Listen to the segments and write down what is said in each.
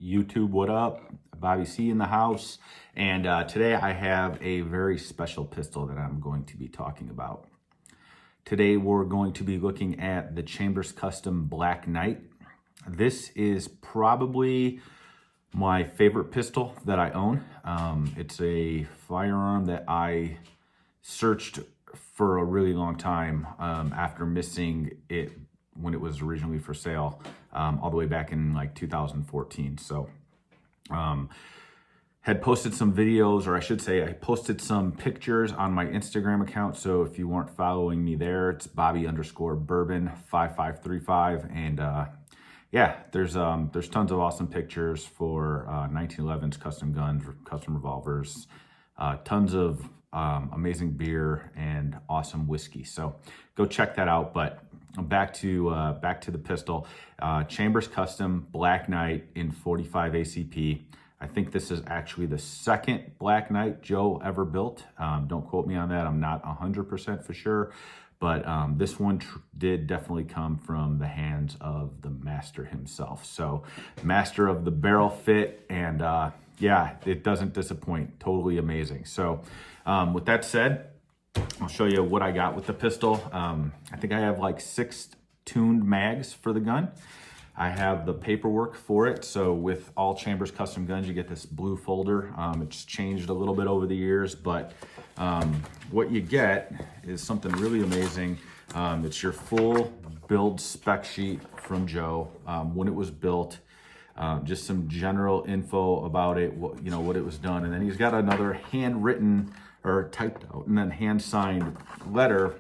YouTube, what up? Bobby C in the house. And today I have a very special pistol that I'm going to be talking about. Today we're going to be looking at the Chambers Custom Black Knight. This is probably my favorite pistol that I own. It's a firearm that I searched for a really long time after missing it when it was originally for sale, all the way back in like 2014. So had posted some videos, or I should say I posted some pictures on my Instagram account. So if you weren't following me there, it's Bobby_Bourbon5535. And yeah, there's tons of awesome pictures for 1911s, custom guns, custom revolvers, tons of amazing beer and awesome whiskey. So go check that out. But back to the pistol, Chambers Custom Black Knight in 45 ACP. I think this is actually the second Black Knight Joe ever built. Don't quote me on that. I'm not 100% for sure, but this one did definitely come from the hands of the master himself. So master of the barrel fit, and yeah, it doesn't disappoint. Totally amazing. So with that said, I'll show you what I got with the pistol. I think I have like 6 tuned mags for the gun. I have the paperwork for it. So with all Chambers custom guns, you get this blue folder. It's changed a little bit over the years, but what you get is something really amazing. It's your full build spec sheet from Joe, when it was built, just some general info about it, what it was done. And then he's got another handwritten or typed out and then hand signed letter,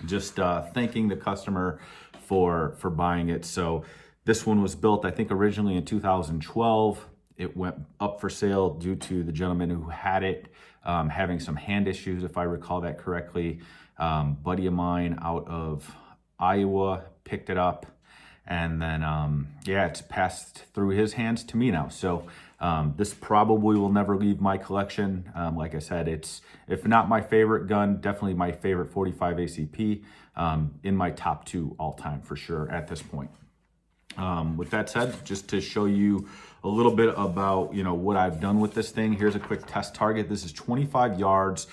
just thanking the customer for buying it. So this one was built, I think, originally in 2012. It went up for sale due to the gentleman who had it having some hand issues, if I recall that correctly. Buddy of mine out of Iowa picked it up, and then yeah, it's passed through his hands to me now. So this probably will never leave my collection. Like I said, it's, if not my favorite gun, definitely my favorite 45 ACP, in my top 2 all time for sure at this point. With that said, just to show you a little bit about, what I've done with this thing, here's a quick test target. This is 25 yards,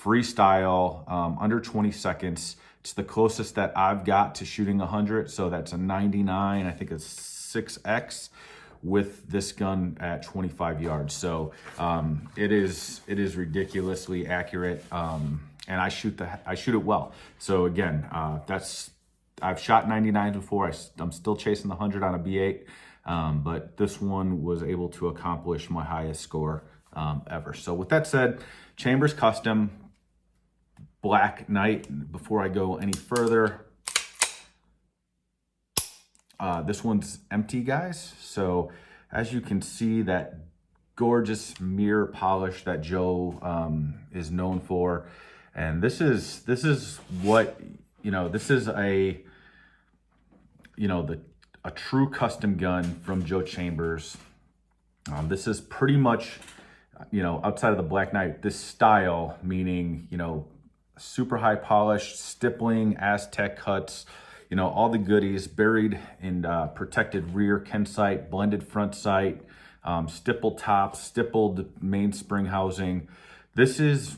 freestyle, under 20 seconds. It's the closest that I've got to shooting 100. So that's a 99, I think it's 6X with this gun at 25 yards. So it is ridiculously accurate, and I shoot it well. So again, I've shot 99s before. I'm still chasing the 100 on a B8, but this one was able to accomplish my highest score ever. So with that said, Chambers Custom Black Knight. Before I go any further, this one's empty, guys. So as you can see, that gorgeous mirror polish that Joe is known for, and this is what, this is a true custom gun from Joe Chambers. This is pretty much, outside of the Black Knight, this style, meaning, super high polish, stippling, Aztec cuts, all the goodies buried in protected rear Kensite, blended front sight, stippled tops, stippled mainspring housing. This is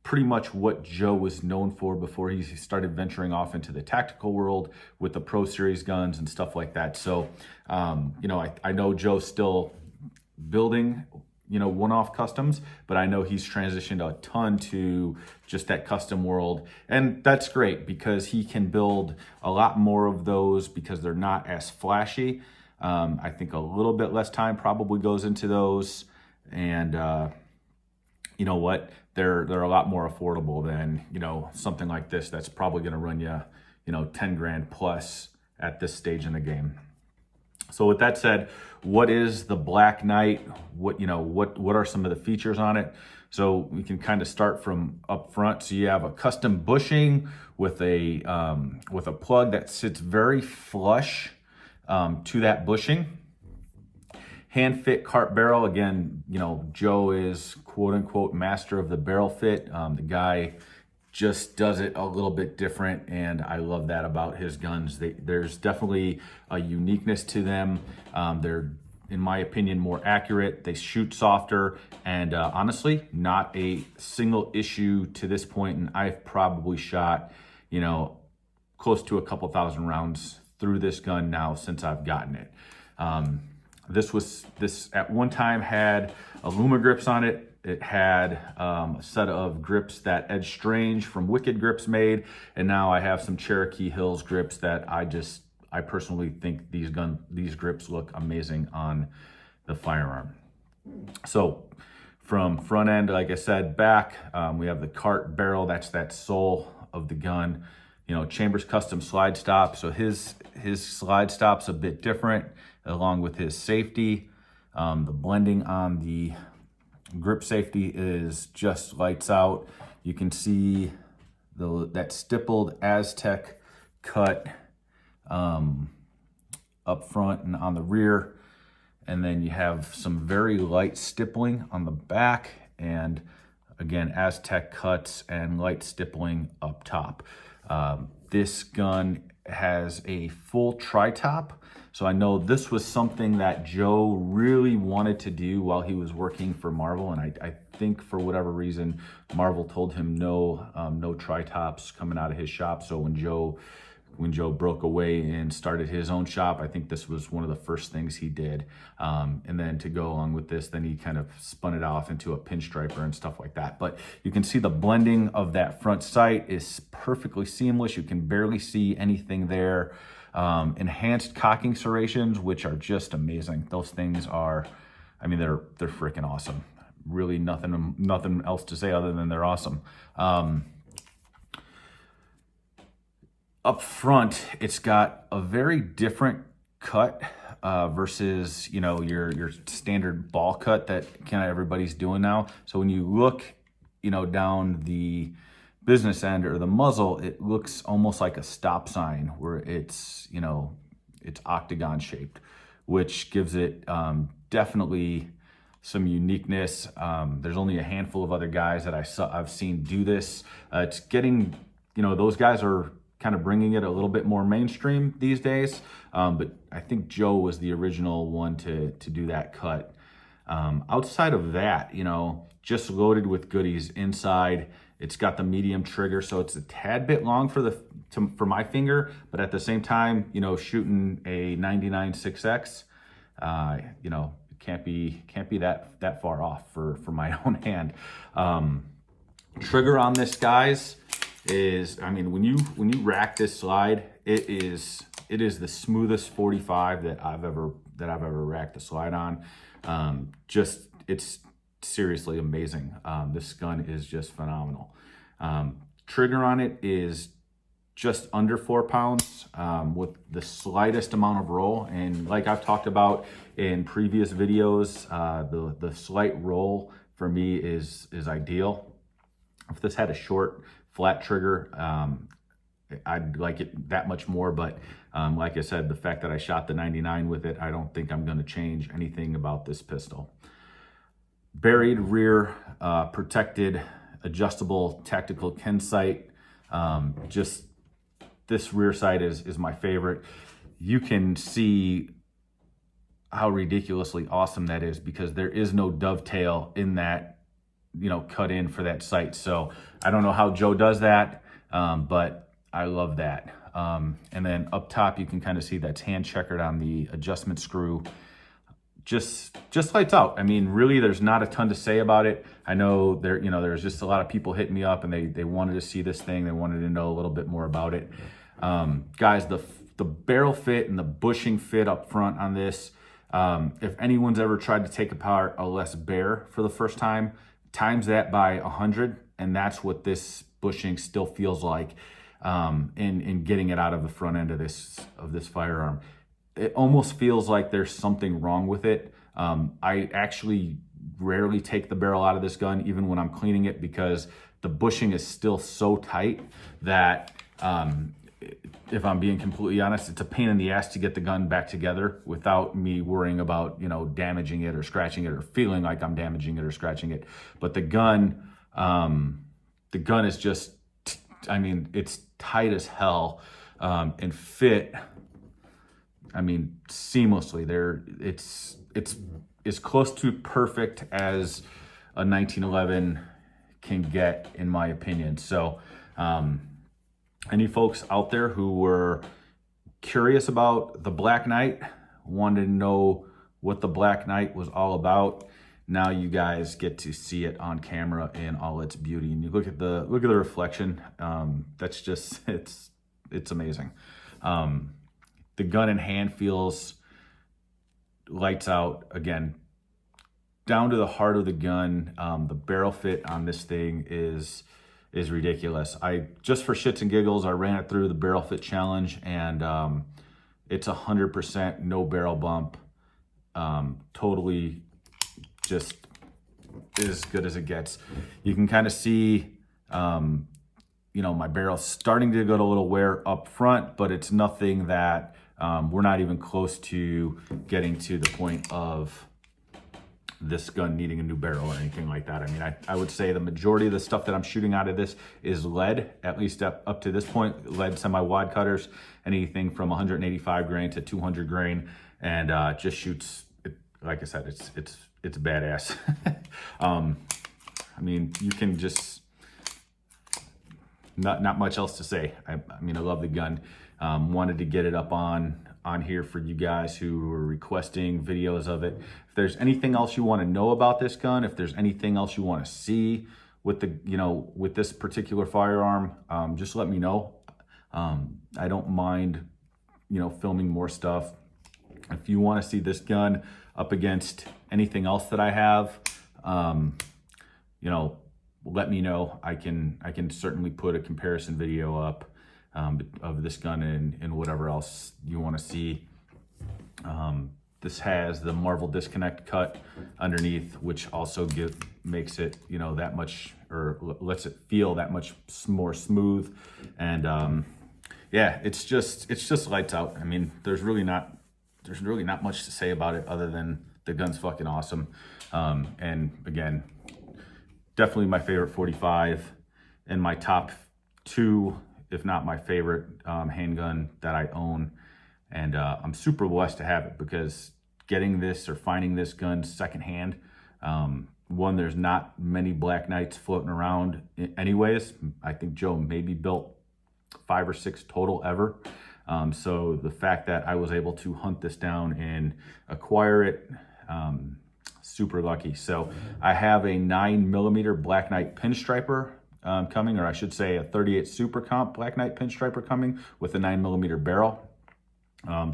pretty much what Joe was known for before he started venturing off into the tactical world with the Pro Series guns and stuff like that. So, I know Joe's still building, one-off customs, but I know he's transitioned a ton to just that custom world. And that's great because he can build a lot more of those because they're not as flashy. I think a little bit less time probably goes into those. And, you know what? They're a lot more affordable than, something like this that's probably going to run you, 10 grand plus at this stage in the game. So with that said, what is the Black Knight? What are some of the features on it? So we can kind of start from up front. So you have a custom bushing with a plug that sits very flush to that bushing. Hand fit cart barrel. Again, Joe is quote unquote master of the barrel fit. The guy just does it a little bit different, and I love that about his guns. There's definitely a uniqueness to them. They're in my opinion, more accurate. They shoot softer, and honestly, not a single issue to this point. And I've probably shot, you know, close to a couple thousand rounds through this gun now since I've gotten it. This at one time had Aluma grips on it. It had a set of grips that Ed Strange from Wicked Grips made, and now I have some Cherokee Hills grips that I personally think these grips look amazing on the firearm. So from front end, like I said, back, we have the cart barrel. That's that sole of the gun. You know, Chambers custom slide stop. So his slide stop's a bit different, along with his safety. The blending on the grip safety is just lights out. You can see that stippled Aztec cut up front and on the rear, and then you have some very light stippling on the back, and again Aztec cuts and light stippling up top. This gun has a full tri-top, so I know this was something that Joe really wanted to do while he was working for Marvel, and I think for whatever reason Marvel told him no tri-tops coming out of his shop. So when Joe broke away and started his own shop, I think this was one of the first things he did. And then to go along with this, then he kind of spun it off into a pinstriper and stuff like that. But you can see the blending of that front sight is perfectly seamless. You can barely see anything there. Enhanced cocking serrations, which are just amazing. Those things are, I mean, they're freaking awesome. Really nothing else to say other than they're awesome. Up front, it's got a very different cut versus, you know, your standard ball cut that kind of everybody's doing now. So when you look, you know, down the business end or the muzzle, it looks almost like a stop sign where it's, you know, it's octagon shaped, which gives it definitely some uniqueness. There's only a handful of other guys that I've seen do this. It's getting, you know, those guys are kind of bringing it a little bit more mainstream these days. But I think Joe was the original one to do that cut. Outside of that, you know, just loaded with goodies inside. It's got the medium trigger, so it's a tad bit long for my finger, but at the same time, you know, shooting a 99 6X, you know, it can't be that far off for my own hand. Trigger on this, guys, is, I mean, when you rack this slide, it is the smoothest 45 that I've ever racked a slide on. It's seriously amazing. This gun is just phenomenal. Trigger on it is just under 4 pounds with the slightest amount of roll. And like I've talked about in previous videos, the slight roll for me is ideal. If this had a short, flat trigger, I'd like it that much more, but like I said, the fact that I shot the 99 with it, I don't think I'm going to change anything about this pistol. Buried rear, protected, adjustable tactical Ken sight. Just this rear sight is my favorite. You can see how ridiculously awesome that is because there is no dovetail in that, you know, cut in for that sight. So I don't know how Joe does that, but I love that. And then up top, you can kind of see that's hand checkered on the adjustment screw. Just lights out. I mean, really, there's not a ton to say about it. I know there's just a lot of people hitting me up and they wanted to see this thing. They wanted to know a little bit more about it. Guys, the barrel fit and the bushing fit up front on this, if anyone's ever tried to take apart a Les Baer for the first time, times that by 100, and that's what this bushing still feels like in getting it out of the front end of this firearm. It almost feels like there's something wrong with it. I actually rarely take the barrel out of this gun, even when I'm cleaning it, because the bushing is still so tight that if I'm being completely honest, it's a pain in the ass to get the gun back together without me worrying about, you know, damaging it or scratching it or feeling like I'm damaging it or scratching it. But the gun is just, I mean, it's tight as hell and fit. I mean, seamlessly. It's as close to perfect as a 1911 can get, in my opinion. So, any folks out there who were curious about the Black Knight, wanted to know what the Black Knight was all about, now you guys get to see it on camera in all its beauty. And you look at the reflection. That's just it's amazing. The gun in hand feels lights out. Again, down to the heart of the gun. The barrel fit on this thing is ridiculous. I just for shits and giggles, I ran it through the barrel fit challenge, and it's 100% no barrel bump. Totally just as good as it gets. You can kind of see, you know, my barrel's starting to get a little wear up front, but it's nothing that we're not even close to getting to the point of this gun needing a new barrel or anything like that. I mean, I would say the majority of the stuff that I'm shooting out of this is lead, at least up to this point. Lead semi-wad cutters, anything from 185 grain to 200 grain, and just shoots. Like I said, it's badass. I mean, you can just not much else to say. I mean, I love the gun. Wanted to get it up on here for you guys who were requesting videos of it. If there's anything else you want to know about this gun, if there's anything else you want to see with the, you know, with this particular firearm, just let me know. I don't mind, you know, filming more stuff. If you want to see this gun up against anything else that I have, you know, let me know. I can certainly put a comparison video up of this gun and whatever else you want to see. This has the Marvel disconnect cut underneath, which also makes it, you know, that much, or lets it feel that much more smooth. And yeah, it's just lights out. I mean, there's really not much to say about it other than the gun's fucking awesome. And again, definitely my favorite 45 and my top two, if not my favorite handgun that I own. And I'm super blessed to have it, because getting this or finding this gun secondhand, one, there's not many Black Knights floating around anyways. I think Joe maybe built 5 or 6 total ever. So the fact that I was able to hunt this down and acquire it, super lucky. So I have a 9mm Black Knight pinstriper coming, or I should say a 38 Super Comp Black Knight pinstriper coming with a 9mm barrel.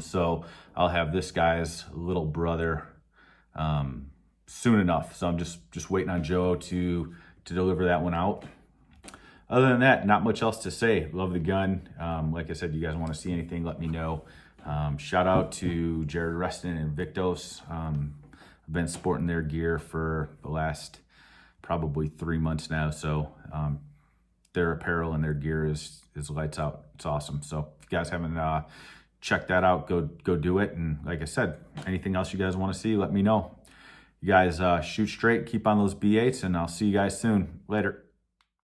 So I'll have this guy's little brother soon enough. So I'm just waiting on Joe to deliver that one out. Other than that, not much else to say. Love the gun. Like I said, you guys want to see anything, let me know. Shout out to Jared Reston and Victos. I've been sporting their gear for the last probably 3 months now. So their apparel and their gear is lights out. It's awesome. So if you guys haven't checked that out, go do it. And like I said, anything else you guys want to see, let me know. You guys shoot straight, keep on those B8s, and I'll see you guys soon. Later.